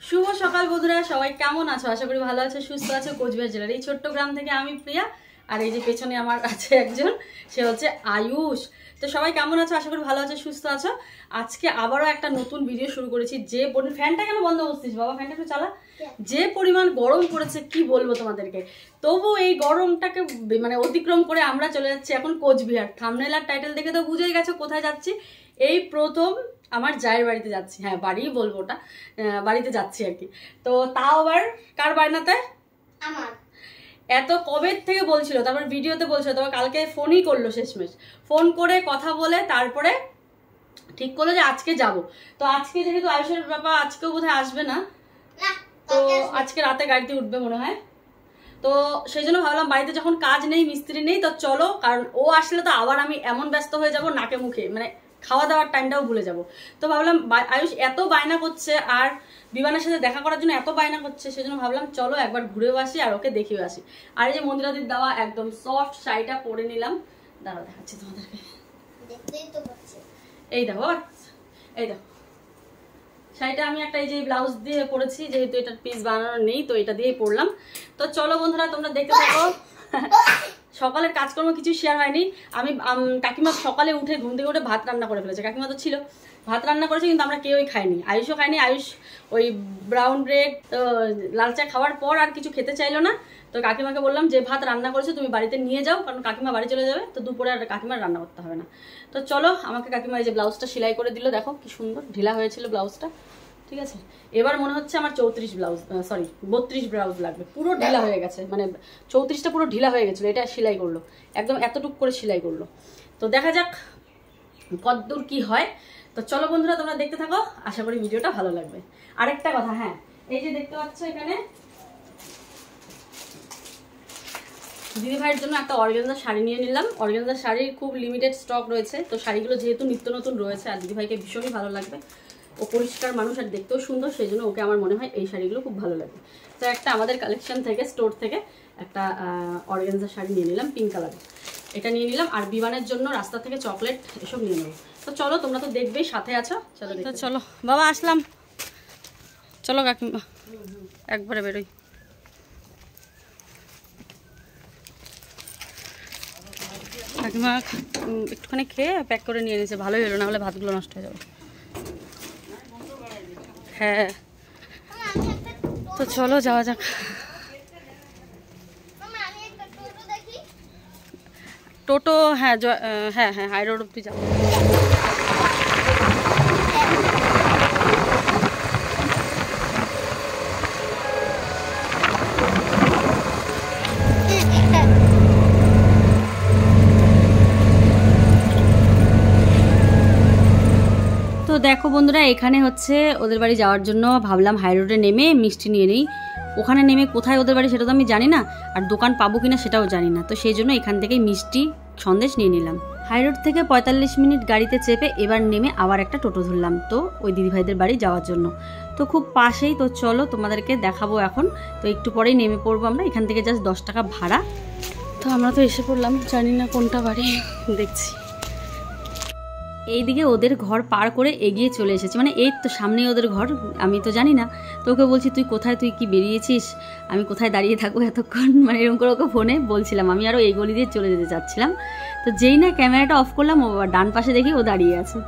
শুভ সকাল বন্ধুরা, সবাই কেমন আছো? আশা করি ভালো আছো, সুস্থ আছো। কোচবিহার জেলার এই ছোট্ট গ্রাম থেকে আমি প্রিয়া, আর এই যে পেছনে আমার আছে একজন, সে হচ্ছে আয়ুষ। তো সবাই কেমন আছো? আশা করি ভালো আছো, সুস্থ আছো। আজকে আবারও একটা নতুন ভিডিও শুরু করেছি। যে ফ্যানটা কেন বন্ধ করছিস বাবা? ফ্যানটা একটু চালা। যে পরিমাণ গরম পড়েছে কি বলবো তোমাদেরকে। তবু এই গরমটাকে মানে অতিক্রম করে আমরা চলে যাচ্ছি এখন কোচবিহার। থাম্বনেল আর টাইটেল দেখে তো বুঝেই গেছো কোথায় যাচ্ছি। এই প্রথম আমার জায়ের বাড়িতে যাচ্ছি। হ্যাঁ, বাড়িই বলবো, ওটা বাড়িতে যাচ্ছি আর কি। তো তাও আবার কার বায়নাতে? আমার। এত কবে থেকে বলছিল, তারপর ভিডিওতে বলছিল, তারপর কালকে ফোনই করলো শেষমেশ। ফোন করে কথা বলে তারপরে ঠিক করলো যে আজকে যাব। তো আজকে যেহেতু আয়ুষের বাবা আজকেও বোধহয় আসবে না, তো আজকে রাতে গাড়িতে উঠবে মনে হয়। তো সেই জন্য ভাবলাম বাড়িতে যখন কাজ নেই, মিস্ত্রি নেই, তো চলো, কারণ ও আসলে তো আবার আমি এমন ব্যস্ত হয়ে যাব নাকে মুখে, মানে খাওয়া দাওয়ার টাইমটাও ভুলে যাব। তো ভাবলাম আয়ুষ এত বায়না করছে আর বিমানের সাথে দেখা করার জন্য এত বায়না করছে, সেজন্য ভাবলাম চলো একবার ঘুরেও আসি আর ওকে দেখেও আসি। আর এই যে মন্দিরাদির দেওয়া একদম সফট শাড়িটা পরে নিলাম, দাঁড়াও দেখাচ্ছি তোমাদেরকে। এই দেখো, এই দেখো শাড়িটা আমি একটা এই যে ব্লাউজ দিয়ে পরেছি, যেহেতু এটার পিস বানানো নেই তো এটা দিয়েই পরলাম। তো চলো বন্ধুরা, তোমরা দেখতে থাকো। সকালের কাজকর্ম কিছু শেয়ার হয়নি। আমি কাকিমা সকালে উঠে ঘুম থেকে উঠে ভাত রান্না করে ফেলেছে। কাকিমা তো ছিল, ভাত রান্না করেছে, কিন্তু আমরা কেউই খাইনি। আয়ুষও খাইনি। আয়ুষ ওই ব্রাউন ব্রেড লাল চা খাওয়ার পর আর কিছু খেতে চাইলো না। তো কাকিমাকে বললাম যে ভাত রান্না করেছো তুমি বাড়িতে নিয়ে যাও, কারণ কাকিমা বাড়ি চলে যাবে, তো দুপুরে আর কাকিমার রান্না করতে হবে না। তো চলো, আমাকে কাকিমা এই যে ব্লাউজটা সেলাই করে দিল, দেখো কি সুন্দর ঢিলা হয়েছিল ব্লাউজটা। ঠিক আছে, এবার মনে হচ্ছে আমার 32 ব্লাউজ, সরি 32 ব্লাউজ লাগবে। পুরো ঢিলা হয়ে গেছে, মানে 34টা পুরো ঢিলা হয়ে গেছিলো। এটা সেলাই করলো, একদম এতটুকু করে সেলাই করলো। তো দেখা যাক কতদূর কি হয়। তো চলো বন্ধুরা, তোমরা দেখতে থাকো, আশা করি ভিডিওটা ভালো লাগবে। আরেকটা কথা, হ্যাঁ, এই যে দেখতে পাচ্ছ এখানে দিদি ভাইয়ের জন্য একটা অর্গানজা শাড়ি নিয়ে নিলাম। অর্গানজা শাড়ির খুব লিমিটেড স্টক রয়েছে, তো শাড়িগুলো যেহেতু নিত্য নতুন রয়েছে আর দিদি ভাইকে ভীষণই ভালো লাগবে। ও পরিষ্কার মানুষ আর দেখতেও সুন্দর, সেই জন্য ওকে আমার মনে হয় এই শাড়িগুলো খুব ভালো লাগবে। তো একটা আমাদের কালেকশন থেকে, স্টোর থেকে একটা অর্গানজা শাড়ি নিয়ে নিলাম, পিঙ্ক কালারের। এটা নিয়ে নিলাম। আর বিমানের জন্য রাস্তা থেকে চকলেট এসব নিয়ে নেবো। তো চলো, তোমরা তো দেখবেই, সাথে আছো, চলো। তো চলো বাবা, আসলাম। চলো কাকিমা, একবারে বেরোই। কাকিমা একটুখানি খেয়ে প্যাক করে নিয়ে নিয়েছে, ভালোই হলো, না হলে ভাতগুলো নষ্ট হয়ে যাবে। হ্যাঁ, তো চলো যাওয়া যাক। টোটো, হ্যাঁ হ্যাঁ হ্যাঁ, হাই রোড অব্দি যাবো। তো দেখো বন্ধুরা, এখানে হচ্ছে ওদের বাড়ি যাওয়ার জন্য ভাবলাম হাই রোডে নেমে মিষ্টি নিয়ে নিই। ওখানে নেমে কোথায় ওদের বাড়ি সেটা তো আমি জানি না, আর দোকান পাবো কিনা সেটাও জানি না। তো সেই জন্য এখান থেকেই মিষ্টি সন্দেশ নিয়ে নিলাম। হাই রোড থেকে 45 মিনিট গাড়িতে চেপে এবার নেমে আবার একটা টোটো ধরলাম, তো ওই দিদিভাইদের বাড়ি যাওয়ার জন্য। তো খুব পাশেই, তো চলো তোমাদেরকে দেখাবো এখন। তো একটু পরেই নেমে পড়বো আমরা, এখান থেকে জাস্ট 10 টাকা ভাড়া। তো আমরা তো এসে পড়লাম, জানি না কোনটা বাড়ি, দেখছি। এইদিকে ওদের ঘর পার করে এগিয়ে চলে এসেছি, মানে এই তো সামনেই ওদের ঘর। আমি তো জানি না, তো ওকে বলছি তুই কোথায়, তুই কি বেরিয়েছিস, আমি কোথায় দাঁড়িয়ে থাকবো এতক্ষণ, মানে এরকম করে ওকে ফোনে বলছিলাম। আমি আরও এই গলি দিয়ে চলে যেতে চাচ্ছিলাম, তো যেই না ক্যামেরাটা অফ করলাম, ও ডান পাশে দেখি ও দাঁড়িয়ে আছে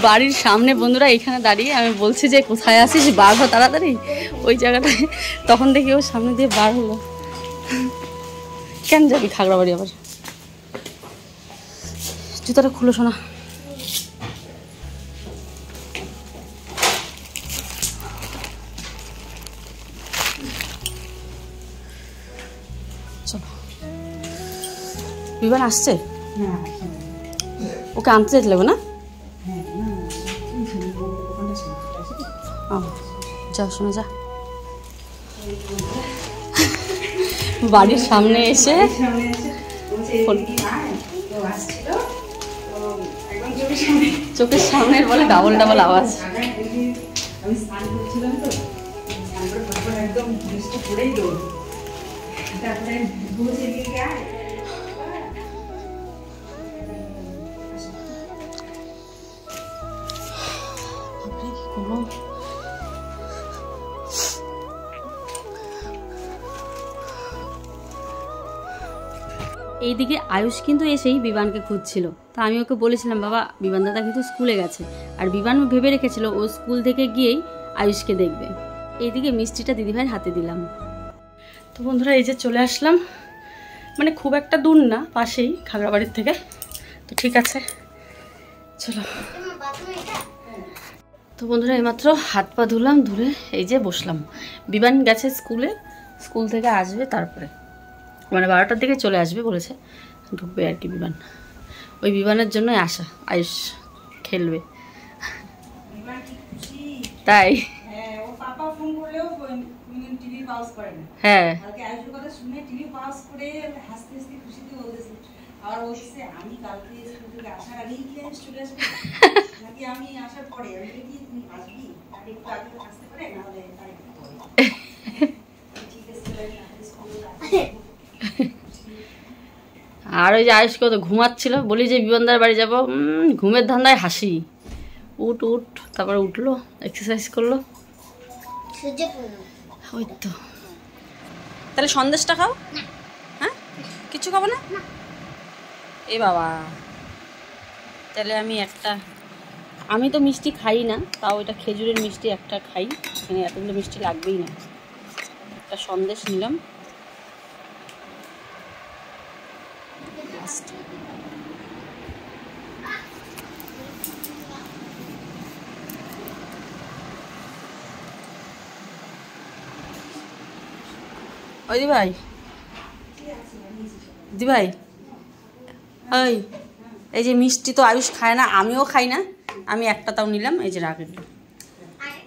বাড়ির সামনে। বন্ধুরা এখানে দাঁড়িয়ে আমি বলছি যে কোথায় আছিস, বার হ তাড়াতাড়ি, ওই জায়গাটায়। তখন দেখি ও সামনে দিয়ে বার হলো। কেন যাবি খাগড়াবাড়ি আবার? জুতাটা খুলো শোনা। চলো, বিমান আসছে, ওকে আনতে যেতে লাগবে না? যা শোনা যা। বাড়ির সামনে এসে চোখের সামনে বলে ডাবল ডাবল আওয়াজ। এইদিকে আয়ুষ কিন্তু এসেই বিবানকে খুঁজছিল। তা আমি ওকে বলেছিলাম বাবা বিবান দাদা কিন্তু স্কুলে গেছে, আর বিবান ভেবে রেখেছিল ও স্কুল থেকে গিয়েই আয়ুষকে দেখবে। এইদিকে মিষ্টিটা দিদিভাইয়ের হাতে দিলাম। তো বন্ধুরা এই যে চলে আসলাম, মানে খুব একটা দূর না, পাশেই খাগড়াবাড়ির থেকে। তো ঠিক আছে চলো। তো বন্ধুরা এইমাত্র হাত পা ধুলাম, ধুলে এই যে বসলাম। বিবান গেছে স্কুলে, স্কুল থেকে আসবে তারপরে, মানে 12টার দিকে চলে আসবে বলেছে, ঢুকবে আর কি বিবান। ওই বিবানের জন্যই আসা, আয়ুষ খেলবে তাই। হ্যাঁ আর ওই যে আয়ুষ কত ঘুমাচ্ছিল, বলি যে বিবানদার বাড়ি যাবো, ঘুমের ধান্দায় হাসি। উঠ উঠ, তারপরে উঠলো, এক্সারসাইজ করলো। ওই তো তাহলে সন্দেশটা খাও। হ্যাঁ কিছু খাবো না এ বাবা। তাহলে আমি তো মিষ্টি খাই না, তাও এটা খেজুরের মিষ্টি একটা খাই, এখানে এতগুলো মিষ্টি লাগবেই না। একটা সন্দেশ নিলাম। ওই দিভাই, দিভাই ওই এই যে মিষ্টি তো আয়ুষ খায় না, আমিও খাই না, আমি একটা তাও নিলাম, এই যে রাখেন।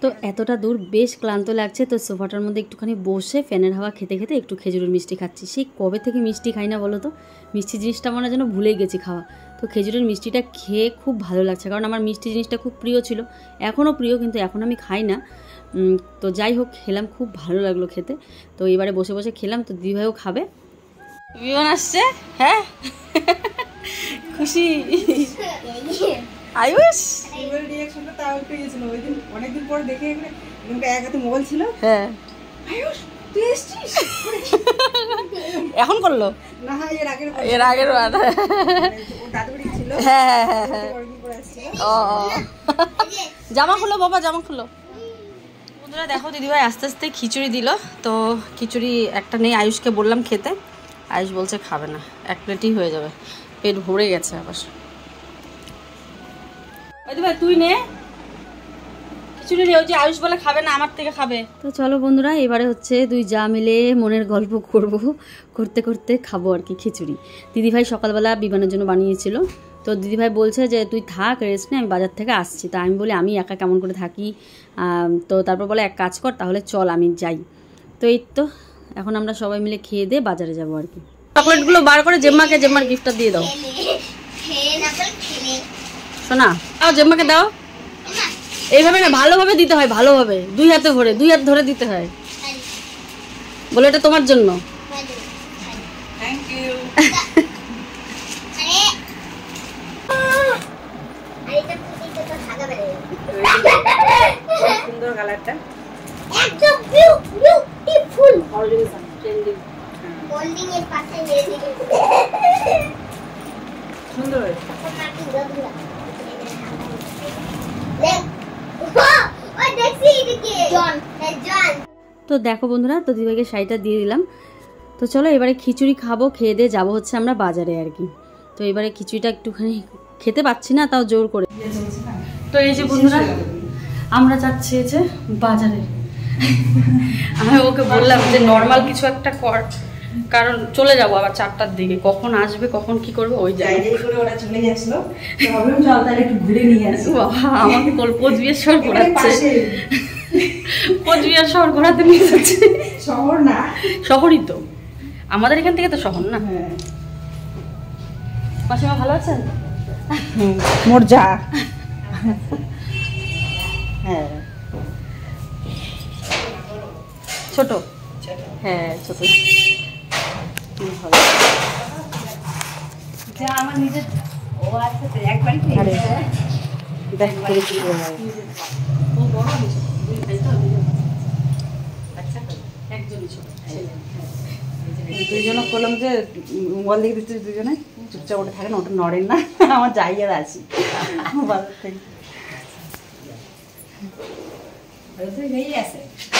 তো এতটা দূর বেশ ক্লান্ত লাগছে, তো সোফাটার মধ্যে একটুখানি বসে ফ্যানের হাওয়া খেতে খেতে একটু খেজুরের মিষ্টি খাচ্ছি। সেই কবে থেকে মিষ্টি খাই না বলো তো, মিষ্টি জিনিসটা মনে যেন ভুলেই গেছি খাওয়া। তো খেজুরের মিষ্টিটা খেয়ে খুব ভালো লাগছে, কারণ আমার মিষ্টি জিনিসটা খুব প্রিয় ছিল, এখনও প্রিয়, কিন্তু এখন আমি খাই না। তো যাই হোক খেলাম, খুব ভালো লাগলো খেতে। তো এবারে বসে বসে খেলাম, তো দিদিভাইও খাবে। বিমান আসছে, হ্যাঁ খুশি আয়ুষ। অনেকদিন পর দেখে এক হাতে মোবাইল ছিল। হ্যাঁ আয়ুষ তুই এসেছিস এখন করলো না? এর আগের বার দাদুবাড়ি ছিল। হ্যাঁ হ্যাঁ হ্যাঁ। ও জামা খুলো বাবা, জামা খুলো। বন্ধুরা দেখো দিদিভাই আস্তে আস্তে খিচুড়ি দিল। তো খিচুড়ি একটা নেই, আয়ুষকে বললাম খেতে, আয়ুষ বলছে খাবে না, 1 প্লেটই হয়ে যাবে, পেট ভরে গেছে আবার। দিদিভাই তুই নে খিচুড়ি রে, ওই যে আয়ুষ বলে খাবে না, আমার থেকে খাবে। তো চলো বন্ধুরা এবারে হচ্ছে দুই যা মিলে মনের গল্প করব, করতে করতে খাবো আর কি খিচুড়ি। দিদিভাই সকালবেলা বিমানের জন্য বানিয়েছিল। তো দিদিভাই বলছে যে তুই থাক রেস্ট নে, আমি বাজার থেকে আসছি। তা আমি বলি আমি একা কেমন করে থাকি, তো তারপর বলে এক কাজ কর তাহলে চল আমি যাই। তো এই তো এখন আমরা সবাই মিলে খেয়ে দিয়ে বাজারে যাবো আর কি। চকলেটগুলো বার করে জেম্মাকে, জেম্মার গিফটটা দিয়ে দাও শোনা, জেম্মাকে দাও। এইভাবে না, ভালোভাবে দিতে হয়, ভালোভাবে 2 হাতে ভরে, 2 হাত ধরে দিতে হয়। বলে এটা তোমার জন্য। Thank you. সুন্দর কালারটা, একদম বিউটিফুল। ট্রেন্ডিং হোল্ডিং এর পাশে নিয়ে দিই, সুন্দর হয়েছে। তো দেখো বন্ধুরা, তো দিদিভাইকে শাড়িটা দিয়ে দিলাম। তো চলো এবারে খিচুড়ি খাবো, খেয়ে দিয়ে যাবো হচ্ছে আমরা বাজারে আর কি। তো এবারে খিচুড়িটা একটুখানি খেতে পাচ্ছি না, তাও জোর করে। তো এই যে বন্ধুরা আমরা যাচ্ছি যে বাজারে। আমি ওকে বললাম যে নর্মাল কিছু একটা কর, কারণ চলে যাবো আবার 4টার দিকে, কখন আসবে কখন কি করবে ওই জায়গায় করে ওরা চলে গেছিল। তো ভাবলাম চল তাহলে একটু ঘুরে নিয়ে আসি। বাবা আমাকে কোচবিহার শহর ঘোরাচ্ছে, কোচবিহার শহর ঘোরাতে নিয়ে যাচ্ছে। শহর না, শহরই তো, আমাদের এখান থেকে তো শহর না। হ্যাঁ মাসিমা ভালো আছেন? মোর যা, হ্যাঁ ছোট, হ্যাঁ ছোট, যা আমার নিজের। ও আচ্ছা একবারই দেখ করে কি হয়। ও বড় হয়েছে, দুই ভাই তো আচ্ছা একজনই ছোট ছেলে। দুইজনে করলাম যে মোবাইল দেখে দিচ্ছে, দুজনে চুপচাপ ওটা থাকে না, ওটা নড়েন না। আমার জায়গায় আছি বাজার থেকে।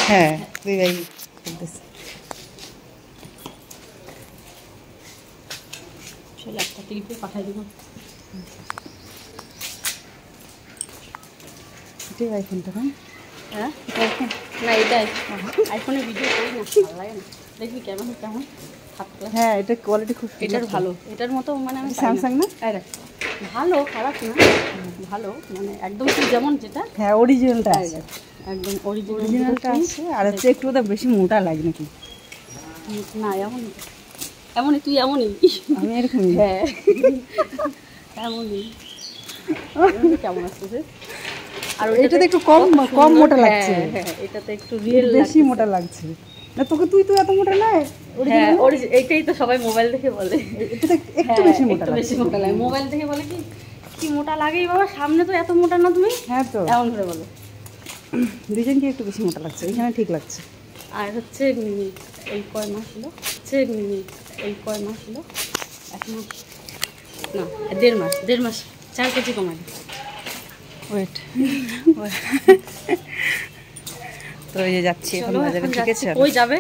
হ্যাঁ দুই ভাই করতেছে। চলে একটা ক্লিপে পাঠাই দিব। এটাই আইফোনটা না? হ্যাঁ না এটা আইফোনে ভিডিও করি না, ভালো লাগে না। দেখবি কেমন কেমন থাকলে। হ্যাঁ এটা কোয়ালিটি খুব এটার ভালো, এটার মতো মানে আমি স্যামসাং না? ভালো, খারাপ না, ভালো মানে একদম তুই যেমন যেটা হ্যাঁ অরিজিনালটা আছে, একদম অরিজিনালটা আছে। আর হচ্ছে একটু ওটা বেশি মোটা লাগে নাকি? না এমনই এমনই, তুই এমনই, আমি এরকমই। হ্যাঁ এমনই। কেমন আসছে? আর এটাতে একটু কম কম মোটা লাগছে। হ্যাঁ এটাতে একটু রিয়েল বেশি মোটা লাগছে না তোকে। তুই তো এত মোটা না। হ্যাঁ এইটাই তো সবাই মোবাইল দেখে বলে, এটাতে একটু বেশি মোটা, একটু বেশি মোটা লাগে। মোবাইল দেখে বলে কি কি মোটা লাগেই বাবা, সামনে তো এত মোটা না তুমি। হ্যাঁ তো এমন করে বলো। দুজনকে একটু বেশি মোটা লাগছে, এখানে ঠিক লাগছে। আর হচ্ছে এই কয় মাস হলো, এই কয় মাস হলো, 1 মাস না 1.5 মাস, 1.5 মাস 4 কেজি কমাবে। ওয়েট তো এই যে যাচ্ছি এখন বাজারে। ঠিক আছে ওই যাবে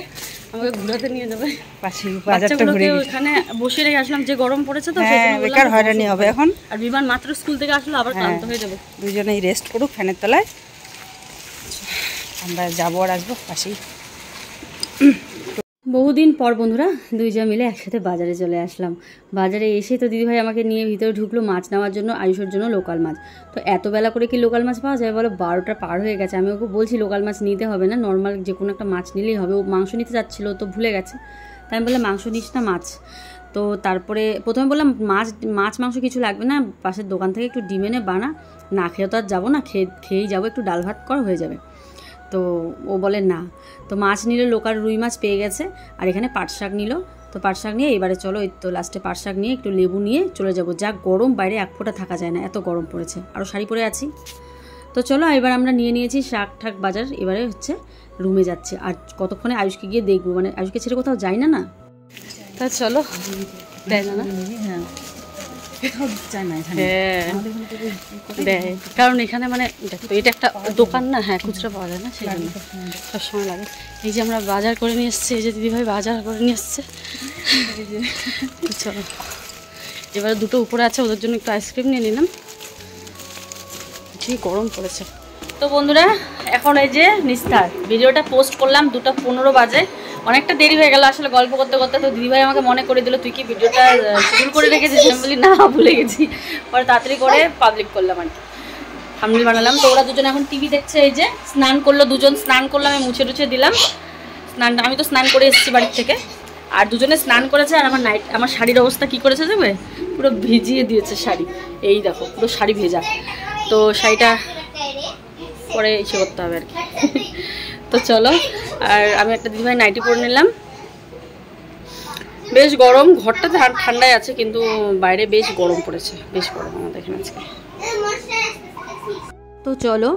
আমাকে ঘুরাতে নিয়ে যাবে, পাশে বাজারটা ঘুরে ওখানে বসে রেখে আসলাম, যে গরম পড়েছে তো হ্যাঁ বেকার হয়রানি হবে এখন। আর বিমান মাত্র স্কুল থেকে আসলো, আবার ক্লান্ত হয়ে যাবে। দুজনেই রেস্ট করুক ফ্যানের তলায়, আমরা যাবো আর আসবো পাশেই। বহুদিন পর বন্ধুরা দুইজন মিলে একসাথে বাজারে চলে আসলাম। বাজারে এসে তো দিদিভাই আমাকে নিয়ে ভিতরে ঢুকলো মাছ নেওয়ার জন্য, আয়ুষের জন্য লোকাল মাছ। তো এত বেলা করে কি লোকাল মাছ পাওয়া যায় বলো? 12টা পার হয়ে গেছে। আমি ওকে বলছি লোকাল মাছ নিতে হবে না, নর্মাল যে কোনো একটা মাছ নিলেই হবে। ও মাংস নিতে যাচ্ছিলো তো ভুলে গেছে, তাই আমি বললাম মাংস নিস না, মাছ। তো তারপরে প্রথমে বললাম মাছ মাংস কিছু লাগবে না, পাশের দোকান থেকে একটু ডিম এনে বানা, না খেয়ে তো আর যাবো না, খেয়েই যাবো, একটু ডাল ভাত কর হয়ে যাবে। তো ও বলে না। তো মাছ নিল, লোকাল রুই মাছ পেয়ে গেছে। আর এখানে পাট শাক নিল, তো পাট শাক নিয়ে এবারে চলো এই তো লাস্টে পাট শাক নিয়ে একটু লেবু নিয়ে চলে যাব। যা গরম, বাইরে এক ফোঁটা থাকা যায় না, এত গরম পড়েছে। আরও শাড়ি পরে আছি। তো চলো এবার আমরা নিয়ে নিয়েছি শাক ঠাক বাজার, এবারে হচ্ছে রুমে যাচ্ছে। আর কতক্ষণে আয়ুষকে গিয়ে দেখবো, মানে আয়ুষকে ছেড়ে কোথাও যাই না না। তা চলো, দেয় না? হ্যাঁ দেয়, কারণ এখানে মানে দেখো এটা একটা দোকান না, হ্যাঁ খুচরা পাওয়া যায় না, সেই জন্য সবসময় লাগে। এই যে আমরা বাজার করে নিয়ে এসছি, এই যে দিদিভাই বাজার করে নিয়ে এসছে। চলো এবারে দুটো উপরে আছে, ওদের জন্য একটু আইসক্রিম নিয়ে নিলাম, ঠিক গরম পড়েছে। তো বন্ধুরা এখন এই যে নিস্তার ভিডিওটা পোস্ট করলাম 2:15 বাজে, অনেকটা দেরি হয়ে গেল আসলে গল্প করতে করতে। তো দিদিভাই আমাকে মনে করে দিল তুই কি ভিডিওটা শিডিউল করে রেখেছিস? আমি বলি না, ভুলে গেছি। পরে তাড়াতাড়ি করে পাবলিক করলাম আর কি, থাম্বনেল বানালাম। তো ওরা দুজন এখন টিভি দেখছে। এই যে স্নান করলো, দুজন স্নান করলো, আমি মুছে টুছে দিলাম। আমি তো স্নান করে এসেছি বাড়ির থেকে, আর দুজনে স্নান করেছে। আর আমার শাড়ির অবস্থা কি করেছে যাবে, পুরো ভিজিয়ে দিয়েছে শাড়ি। এই দেখো পুরো শাড়ি ভেজা। তো শাড়িটা পরে ইচ্ছে করতে হবে আর কি। তো চলো, আর আমি একটা দিদিভাই নাইটি পরে নিলাম। বেশ গরম, ঘরটা ঠান্ডায় আছে কিন্তু বাইরে বেশ গরম পড়েছে, বেশ গরম আমাদের এখানে আজকে। তো চলো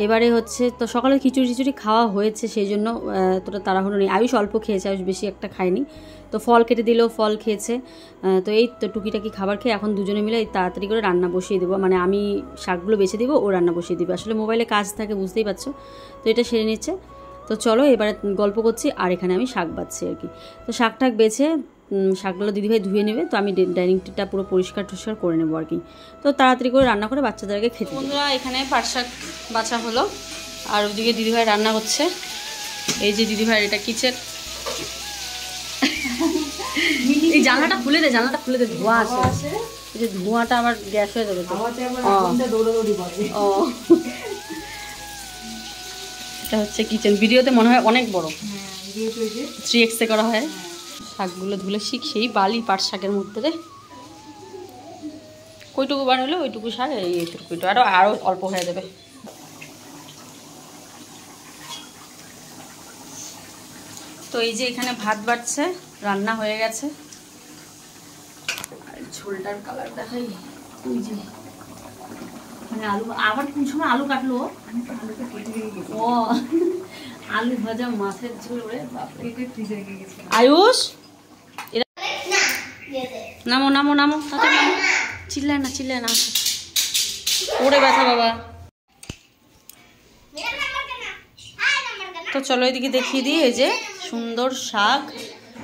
এবারে হচ্ছে, তো সকালে খিচুড়ি খাওয়া হয়েছে, সেই জন্য তোটা তাড়াহুড়ো নেই। আয়ুষ অল্প খেয়েছে, আয়ুষ বেশি একটা খায়নি। তো ফল কেটে দিল, ফল খেয়েছে। তো এই তো টুকিটাকি খাবার খেয়ে এখন দুজনে মিলে তাড়াতাড়ি করে রান্না বসিয়ে দেবো, মানে আমি শাকগুলো বেছে দেবো, ও রান্না বসিয়ে দেবে। আসলে মোবাইলে কাজ থাকে বুঝতেই পারছো, তো এটা সেরে নিচ্ছে। তো চলো এবারে গল্প করছি, আর এখানে আমি শাক বাছছি আর কি। তো শাক ঠাক বেছে শাকগুলো দিদিভাই ধুয়ে নেবে, তো আমি ডাইনিংটা পুরো পরিষ্কার টরিষ্কার করে নেবো আর কি। তো তাড়াতাড়ি করে রান্না করে বাচ্চাদেরকে খেতে। বন্ধুরা এখানে পাট শাক বাছা হলো, আর ওদিকে দিদিভাই রান্না করছে। এই যে দিদিভাই এটা কিচেন, এই জানলাটা খুলে দে, জানলাটা খুলে দে, ধোঁয়া আসে। এই যে ধোঁয়াটা আবার গ্যাস হয়ে যাবে। ও এটা হচ্ছে কিচেন। ভিডিওতে মনে হয় অনেক বড়, 3x করা হয়। শাকগুলো ধুলে সেই বালি পাট শাকের মধ্যে রে, কইটুকু বানালো ওইটুকু শাক, এইটুকু আরো অল্প হয়ে যাবে। তো এই যে এখানে ভাত বাড়ছে, রান্না হয়ে গেছে। আর ঝোলটার কালার দেখাই, ওই যে আলু আবার কোন সময় আলু কাটলো? আমি তো আলুটা কেটে রেখে গেছি। ও আলু ভাজা মাছের ঝোল রে বাপরে। কেটে ফ্রিজে রেখে গেছি। আয়ুষ না দিয়ে দে নামো নামো নামো তাতে নামো, চিল্লায় না ওরে ব্যথা বাবা। মেরা নাম্বার কেনা আয় নাম্বার কেনা তো চলো এদিকে দেখিয়ে দিই, এই যে সুন্দর শাক,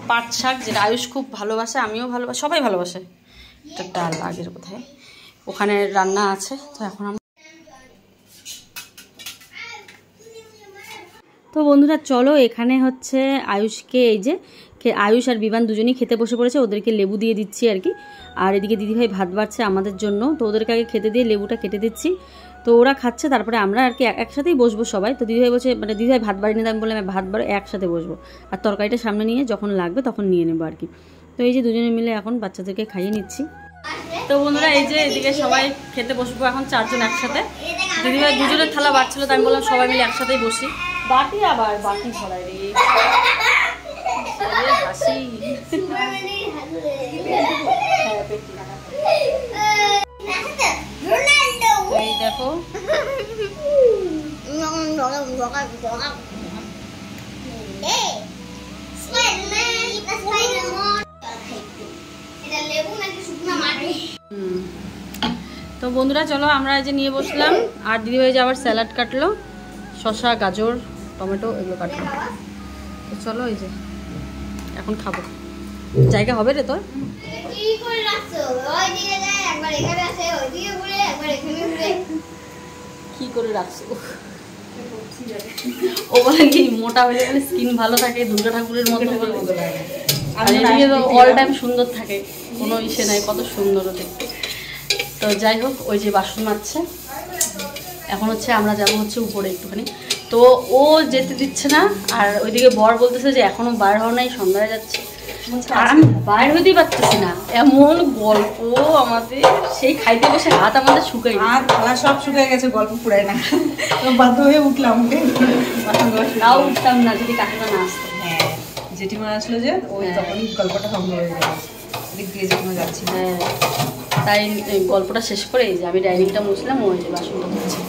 পাট শাক, যেটা আয়ুষ খুব ভালোবাসে, আমিও ভালোবাসি, সবাই ভালোবাসে। এটা ডাল আগের কোথায় ওখানে রান্না আছে। তো এখন আমরা তো বন্ধুরা চলো এখানে হচ্ছে আয়ুষকে এই যে আয়ুষ আর বিমান দুজনেই খেতে বসে পড়েছে, ওদেরকে লেবু দিয়ে দিচ্ছি আর কি। আর এদিকে দিদিভাই ভাত বাড়ছে আমাদের জন্য, তো ওদেরকে আগে খেতে দিয়ে লেবুটা কেটে দিচ্ছি। তো ওরা খাচ্ছে, তারপরে আমরা আর কি একসাথেই বসবো সবাই। তো দিদিভাই বলছে, মানে দিদিভাই ভাত বাড়ি নিয়ে, আমি বললাম ভাত বাড়ি একসাথে বসবো, আর তরকারিটা সামনে নিয়ে যখন লাগবে তখন নিয়ে নেবো আর কি। তো এই যে দুজনে মিলে এখন বাচ্চাদেরকে খাইয়ে নিচ্ছি। তো বন্ধুরা এই যে এদিকে সবাই খেতে বসবো এখন 4 জন একসাথে। দিদিভাই দুজনের থালা বাড়ছিল, তো আমি বললাম সবাই মিলে একসাথেই বসি। বাটি আবার বাটি ভরাই রে হাসি। এই দেখো তো বন্ধুরা চলো আমরা এই যে নিয়ে বসলাম, আর দিদিভাই যে আবার স্যালাড কাটলো, শসা, গাজর, টমেটো এগুলো কাটলো। তো চলো এই যে এখন খাবো। জায়গা হবে রে তোর? কি করে রাখছো? ও বলে কি মোটা হয়ে গেলে স্কিন ভালো থাকে, দুর্গা ঠাকুরের মতো আর এদিকে তো অল টাইম সুন্দর থাকে, কোনো ইসে নাই, কত সুন্দর দেখতে। তো যাই হোক ওই যে বাসন মাজছে, এখন হচ্ছে আমরা যাবো হচ্ছে উপরে একটুখানি। তো ও যেতে দিচ্ছে না, আর ওইদিকে বর বলতেছে যে এখনো বার হওয়া নাই, সন্ধ্যায় যাচ্ছে, আর আমি বাইর হতেই পারতেছি না। এমন গল্প আমাদের, সেই খাইতে বসে হাত আমাদের শুকাই, আর থালা সব শুকিয়ে গেছে, গল্প পুরাই না, তো বাধ্য হয়ে উঠলাম। নাও উঠতাম না যদি কাকিমা না আসতো। হ্যাঁ জেঠিমা আসলো যে ওই তখনই গল্পটা ভঙ্গ হয়ে গেল, দিক দিয়ে জেঠিমা যাচ্ছি। হ্যাঁ তাই গল্পটা শেষ করে এই যে আমি ডাইনিংটা মুছলাম, ওই যে বাসনটা ধুচ্ছে।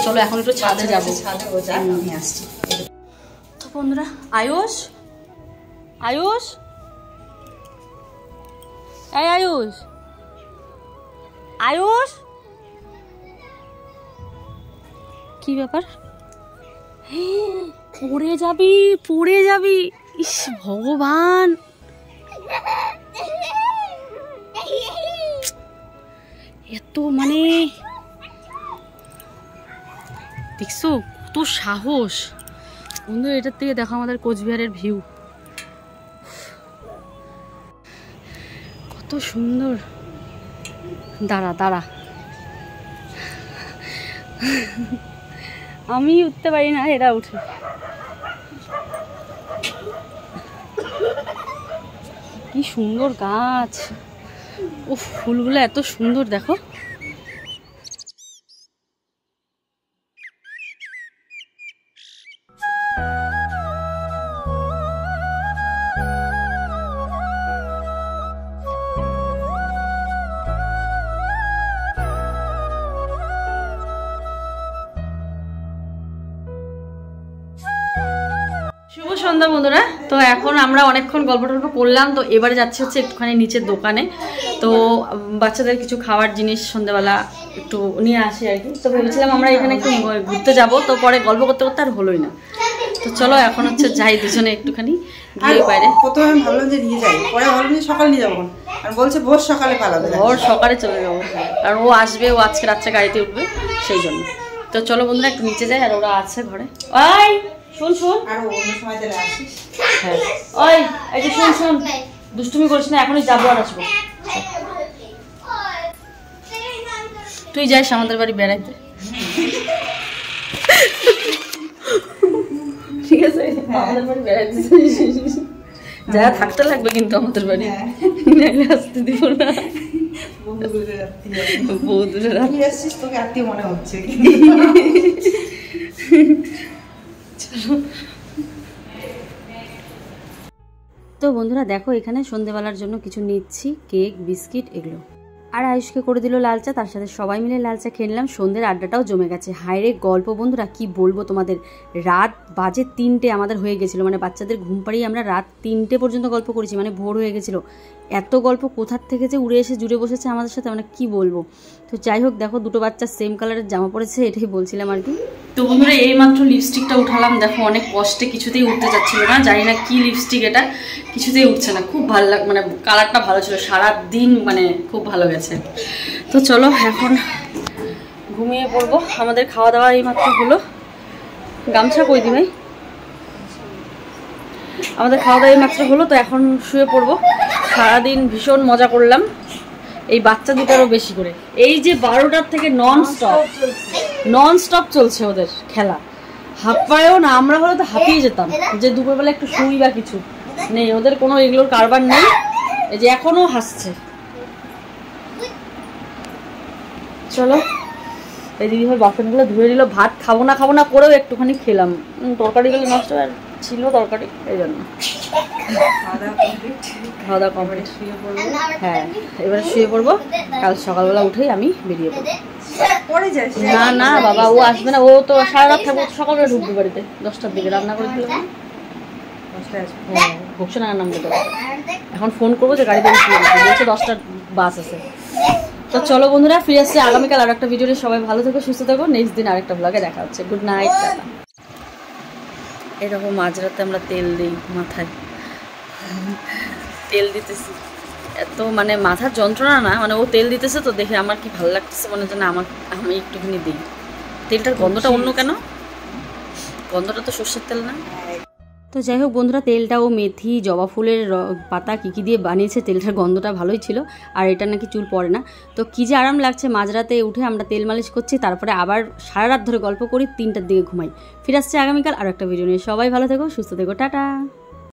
চলো এখন একটু ছাদে যাবো। ছাদে ও যা, আমি আসছি। তো বন্ধুরা আয়ুষ আয়ুষ এই আয়ুষ আয়ুষ কি ব্যাপার? পড়ে যাবি পড়ে যাবি, ইস ভগবান। এত মানে দেখছো কত সাহস বন্ধু। এটার থেকে দেখো আমাদের কোচবিহারের ভিউ কত সুন্দর। দাঁড়া দাঁড়া, আমি উঠতে পারি না, এরা উঠে। কি সুন্দর গাছ, ও ফুলগুলো এত সুন্দর দেখো। শুভ সন্ধ্যা বন্ধুরা। তো এখন আমরা অনেকক্ষণ গল্প টল্প করলাম, তো এবারে যাচ্ছি হচ্ছে একটুখানি নিচের দোকানে। তো বাচ্চাদের কিছু খাওয়ার জিনিস সন্ধ্যাবেলা একটু নিয়ে আসি আর কি। তো ভেবেছিলাম আমরা এখানে একটু ঘুরতে যাব, তো পরে গল্প করতে করতে আর হলোই না। তো চলো এখন হচ্ছে যাই দুজনে একটুখানি গিয়ে বাইরে। প্রথমে আমি ভাবলাম যে নিয়ে যাই, পরে ভাবলাম যে সকালে নিয়ে যাবো, আর বলছে ভোর সকালে পালাবে। ওর সকালে চলে যাবো, কারণ ও আসবে, ও আজকে রাত্রে গাড়িতে উঠবে সেই জন্য। তো চলো বন্ধুরা একটু নিচে যাই, আর ওরা আছে ঘরে। ওই শোন শোন, আর অন্য সময় চলে আসিস। হ্যাঁ ওই এই যে শোন শোন, দুষ্টুমি করিস না, এখনই যাবো আর আসবো। তুই যাইস আমাদের বাড়ি বেড়াইতে, ঠিক আছে? আমাদের বাড়ি বেড়াইতে যা থাকতে লাগবে কিন্তু আমাদের বাড়ি, নাহলে আসতে দিব না। বহু দূরে রাখি আসছিস, তোকে আত্মীয় মনে হচ্ছে। তো বন্ধুরা দেখো এখানে সন্ধেবেলার জন্য কিছু নিচ্ছি, কেক, বিস্কিট এগুলো। আর আয়ুষকে করে দিল লাল চা, তার সাথে সবাই মিলে লাল চা খেয়ে নিলাম। সন্ধ্যের আড্ডাটাও জমে গেছে। হায়রে গল্প বন্ধুরা, কি বলবো তোমাদের, রাত বাজে 3টে আমাদের হয়ে গেছিলো, মানে বাচ্চাদের ঘুম পাড়িয়ে আমরা রাত 3টে পর্যন্ত গল্প করেছি, মানে ভোর হয়ে গেছিলো। এত গল্প কোথার থেকে যে উড়ে এসে জুড়ে বসেছে আমাদের সাথে, মানে কি বলবো। তো যাই হোক, দেখো দুটো বাচ্চা সেম কালারের জামা পড়েছে, এটাই বলছিলাম আর কি। তো বন্ধুরা এই মাত্র লিপস্টিকটা উঠালাম, দেখো অনেক কষ্টে, কিছুতেই উঠতে যাচ্ছিল না, জানি না কি লিপস্টিক এটা, কিছুতেই উঠছে না। খুব ভালো মানে কালারটা ভালো ছিল, সারাদিন মানে খুব ভালো গেছে। তো চলো এখন ঘুমিয়ে পড়বো। আমাদের খাওয়া দাওয়া এই মাত্র হলো। গামছা কই দি ভাই? আমাদের খাওয়া দাওয়া এই মাত্র হলো, তো এখন শুয়ে পড়বো। সারাদিন ভীষণ মজা করলাম, এই বাচ্চা দুটারও বেশি করে। এই যে 12টার থেকে নন স্টপ চলছে ওদের খেলা, হাঁপায়ও না। আমরা হলে তো হাঁপিয়ে যেতাম, যে দুপুরবেলা একটু শুই বা কিছু নেই, ওদের কোনো এগুলোর কারবার নেই। এই যে এখনো হাসছে। চলো, এই দিদিভাই বাসনগুলো ধুয়ে দিল। ভাত খাবো না করেও একটুখানি খেলাম, তরকারিগুলো নষ্ট ছিল তরকারি, এই জন্য। খাওয়া দাওয়া কমপ্লিট, হ্যাঁ এবারে শুয়ে পড়বো। কাল সকালবেলা উঠেই আমি বেরিয়ে পড়বো। না না বাবা, ও আসবে না, ও তো সারা রাত থাকবো, সকালবেলা ঢুকবে বাড়িতে 10টার দিকে। রান্না করে দিল, হ্যাঁ ভোগসে না নাম বলতে। এখন ফোন করবো যে গাড়িতে বলছে 10টার বাস আছে। তো চলো বন্ধুরা, ফিরে আসছি আগামীকাল আর একটা ভিডিওতে। সবাই ভালো থেকো, সুস্থ থেকো। নেক্সট দিন আরেকটা ব্লগে দেখা হচ্ছে। Good night. এরকম মাঝরাতে আমরা তেল দিই মাথায়, তেল দিতেছি। এত মানে মাথার যন্ত্রণা না, মানে ও তেল দিতেছে তো দেখে আমার কি ভালো লাগতেছে, মনে হচ্ছে না আমি একটুখানি দিই। তেলটার গন্ধটা অন্য কেন? গন্ধটা তো সর্ষের তেল না? তো যাই হোক বন্ধুরা, তেলটা ও মেথি, জবা ফুলের পাতা কী দিয়ে বানিয়েছে, তেলটার গন্ধটা ভালোই ছিল। আর এটা নাকি চুল পড়ে না। তো কী যে আরাম লাগছে, মাঝরাতে উঠে আমরা তেল মালিশ করছি, তারপরে আবার সারা রাত ধরে গল্প করি, 3টার দিকে ঘুমাই। ফিরে আসছে আগামীকাল আর একটা ভিডিও নিয়ে। সবাই ভালো থেকো, সুস্থ থেকো, টাটা।